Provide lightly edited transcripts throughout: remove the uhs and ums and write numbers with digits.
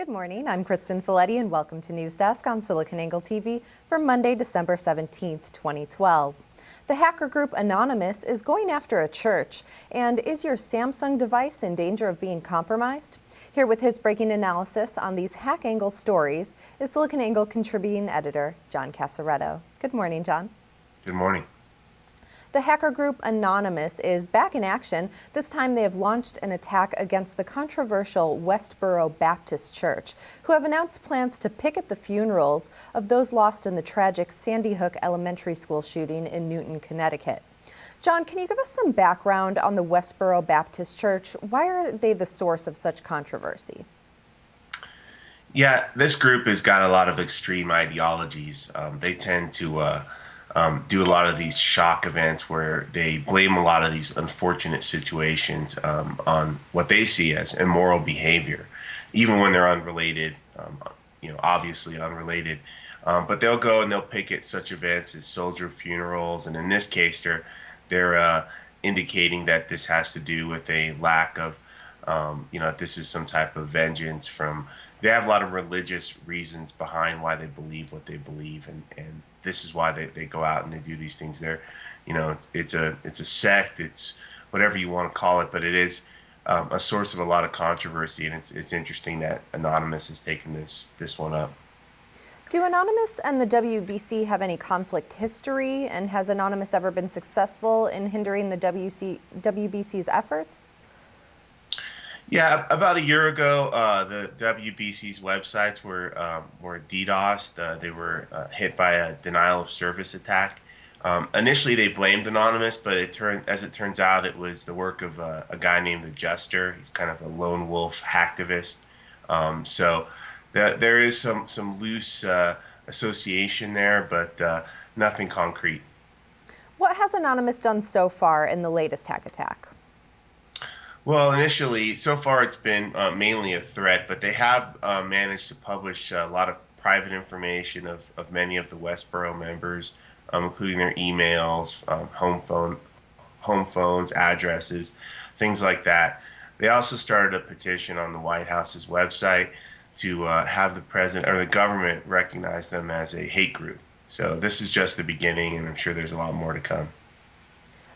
Good morning, I'm Kristen Folletti and welcome to News Desk on SiliconANGLE TV for Monday, December 17th, 2012. The hacker group Anonymous is going after a church. And is your Samsung device in danger of being compromised? Here with his breaking analysis on these HackANGLE stories is SiliconANGLE contributing editor John Casaretto. Good morning, John. Good morning. The hacker group Anonymous is back in action. This time they have launched an attack against the controversial Westboro Baptist Church, who have announced plans to picket the funerals of those lost in the tragic Sandy Hook Elementary School shooting in Newtown, Connecticut. John, can you give us some background on the Westboro Baptist Church? Why are they the source of such controversy? Yeah, this group has got a lot of extreme ideologies. They tend to do a lot of these shock events where they blame a lot of these unfortunate situations on what they see as immoral behavior, even when they're unrelated, obviously unrelated. But they'll go and they'll picket such events as soldier funerals, and in this case, they're indicating that this has to do with a lack of, this is some type of vengeance from. They have a lot of religious reasons behind why they believe what they believe, and this is why they go out and they do these things. It's a sect, it's whatever you want to call it, but it is a source of a lot of controversy, and it's interesting that Anonymous has taken this one up. Do Anonymous and the WBC have any conflict history, and has Anonymous ever been successful in hindering the WBC's efforts? Yeah, about a year ago, the WBC's websites were DDoSed. They were hit by a denial of service attack. Initially, they blamed Anonymous, but as it turns out, it was the work of a guy named the Jester. He's kind of a lone wolf hacktivist. So there is some loose association there, but nothing concrete. What has Anonymous done so far in the latest hack attack? Well, initially, so far it's been mainly a threat, but they have managed to publish a lot of private information of many of the Westboro members, including their emails, home phones, addresses, things like that. They also started a petition on the White House's website to have the president or the government recognize them as a hate group. So this is just the beginning, and I'm sure there's a lot more to come.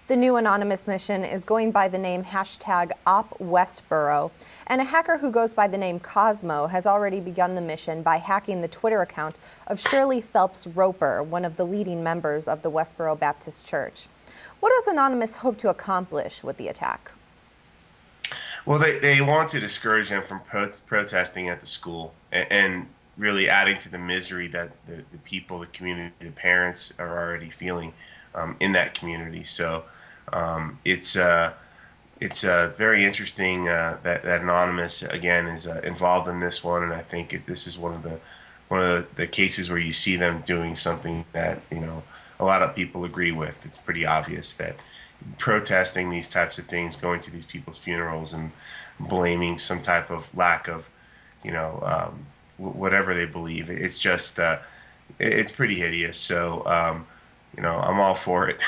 The new Anonymous mission is going by the name #OpWestboro, and a hacker who goes by the name Cosmo has already begun the mission by hacking the Twitter account of Shirley Phelps Roper, one of the leading members of the Westboro Baptist Church. What does Anonymous hope to accomplish with the attack? Well, they want to discourage them from protesting at the school and really adding to the misery that the people, the community, the parents are already feeling in that community. So it's very interesting that Anonymous again is involved in this one, and I think this is one of the cases where you see them doing something that a lot of people agree with. It's pretty obvious that protesting these types of things, going to these people's funerals, and blaming some type of lack of whatever they believe. It's just it's pretty hideous. So I'm all for it.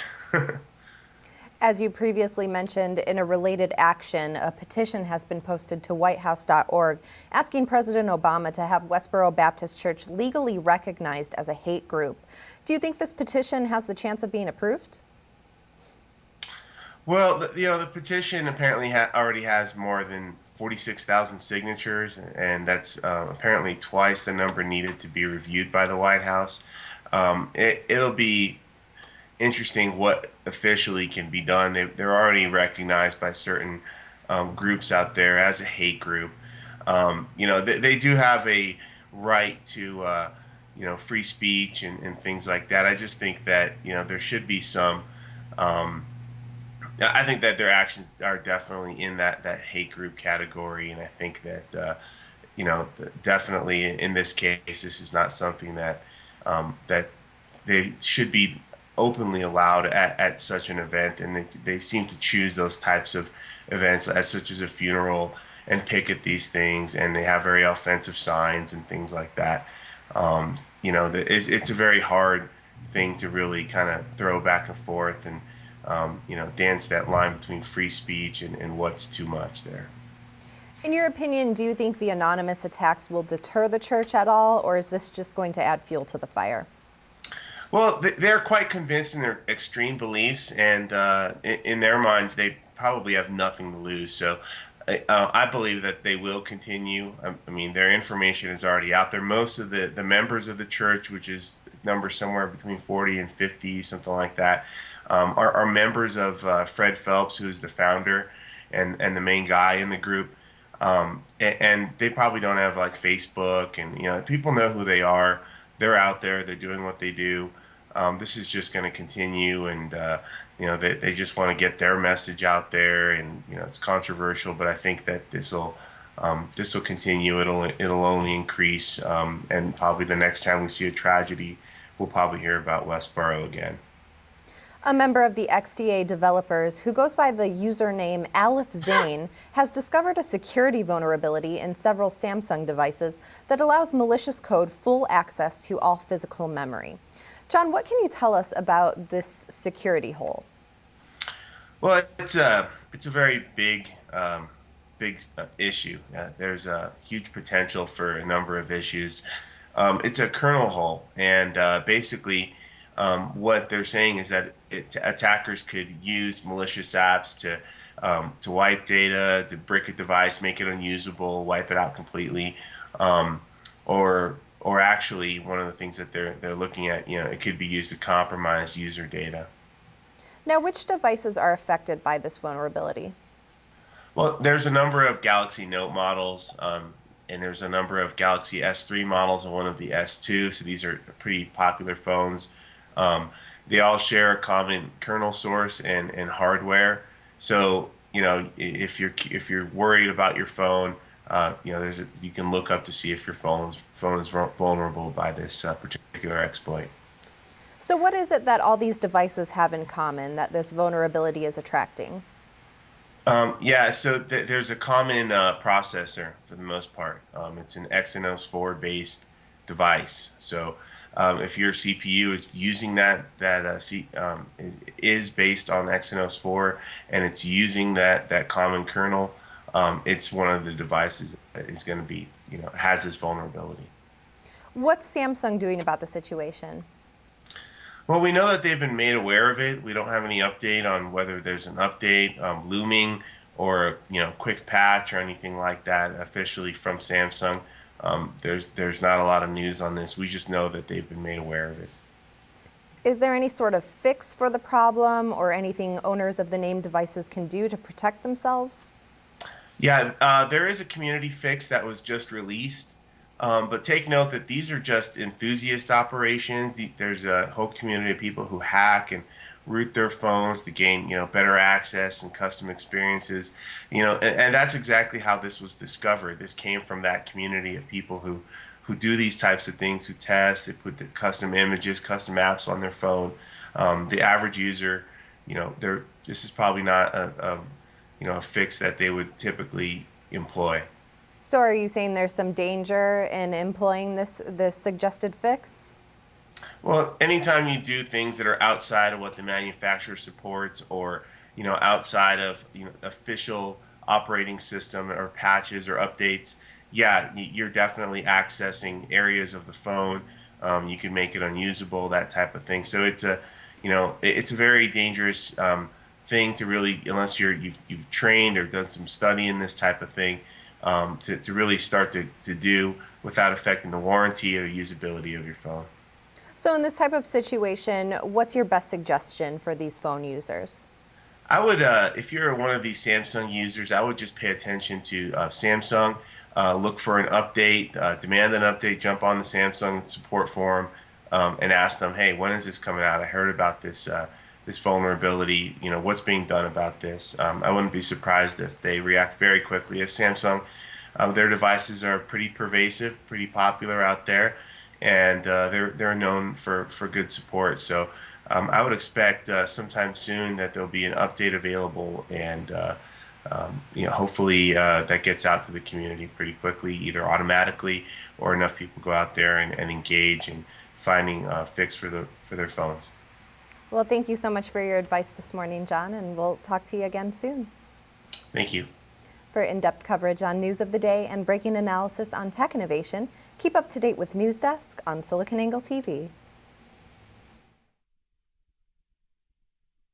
As you previously mentioned, in a related action, a petition has been posted to whitehouse.org asking President Obama to have Westboro Baptist Church legally recognized as a hate group. Do you think this petition has the chance of being approved? Well, the petition apparently already has more than 46,000 signatures, and that's apparently twice the number needed to be reviewed by the White House. It'll be interesting what officially can be done. They're already recognized by certain groups out there as a hate group. They do have a right to free speech and things like that. I just think that there should be some. I think that their actions are definitely in that hate group category, and I think that definitely in this case, this is not something that that they should be openly allowed at such an event, and they seem to choose those types of events as such as a funeral and picket these things, and they have very offensive signs and things like that. It's a very hard thing to really kind of throw back and forth and dance that line between free speech and what's too much there. In your opinion, do you think the anonymous attacks will deter the church at all, or is this just going to add fuel to the fire? Well, they're quite convinced in their extreme beliefs, and in their minds, they probably have nothing to lose. So I believe that they will continue. I mean, their information is already out there. Most of the members of the church, which is number somewhere between 40 and 50, something like that, are members of Fred Phelps, who is the founder and the main guy in the group. And they probably don't have like Facebook, and people know who they are. They're out there. They're doing what they do. This is just going to continue, and they just want to get their message out there, and it's controversial, but I think that this will continue. It'll only increase, and probably the next time we see a tragedy, we'll probably hear about Westboro again. A member of the XDA Developers, who goes by the username aleph-zain, has discovered a security vulnerability in several Samsung devices that allows malicious code full access to all physical memory. John, what can you tell us about this security hole? Well, it's a very big issue. There's a huge potential for a number of issues. It's a kernel hole, and basically, what they're saying is that attackers could use malicious apps to wipe data, to brick a device, make it unusable, wipe it out completely, or actually one of the things that they're looking at, it could be used to compromise user data. Now, which devices are affected by this vulnerability? Well, there's a number of Galaxy Note models, and there's a number of Galaxy S3 models and one of the S2. So these are pretty popular phones. They all share a common kernel source and hardware. So if you're worried about your phone, you can look up to see if your phone is vulnerable by this particular exploit. So what is it that all these devices have in common that this vulnerability is attracting? So there's a common processor for the most part. It's an Exynos 4 based device. So if your CPU is using is based on Exynos 4, and it's using that common kernel, it's one of the devices that is going to be, has this vulnerability. What's Samsung doing about the situation? Well, we know that they've been made aware of it. We don't have any update on whether there's an update looming or quick patch or anything like that officially from Samsung. There's not a lot of news on this. We just know that they've been made aware of it. Is there any sort of fix for the problem or anything owners of the named devices can do to protect themselves? Yeah, there is a community fix that was just released. But take note that these are just enthusiast operations. There's a whole community of people who hack and root their phones to gain, better access and custom experiences. And that's exactly how this was discovered. This came from that community of people who do these types of things, who test, they put the custom images, custom apps on their phone. The average user, this is probably not a fix that they would typically employ. So are you saying there's some danger in employing this suggested fix? Well, anytime you do things that are outside of what the manufacturer supports, or outside of official operating system or patches or updates, yeah, you're definitely accessing areas of the phone. You can make it unusable, that type of thing. So it's a very dangerous thing to really, unless you've trained or done some study in this type of thing. To really start to do without affecting the warranty or the usability of your phone. So in this type of situation, what's your best suggestion for these phone users? I would, if you're one of these Samsung users, I would just pay attention to Samsung, look for an update, demand an update, jump on the Samsung support forum, and ask them, hey, when is this coming out? I heard about this vulnerability, what's being done about this. I wouldn't be surprised if they react very quickly. As Samsung, their devices are pretty pervasive, pretty popular out there, and they're known for good support. So I would expect sometime soon that there'll be an update available, and hopefully that gets out to the community pretty quickly, either automatically or enough people go out there and engage in finding a fix for their phones. Well, thank you so much for your advice this morning, John, and we'll talk to you again soon. Thank you. For in-depth coverage on news of the day and breaking analysis on tech innovation, keep up to date with News Desk on SiliconANGLE TV.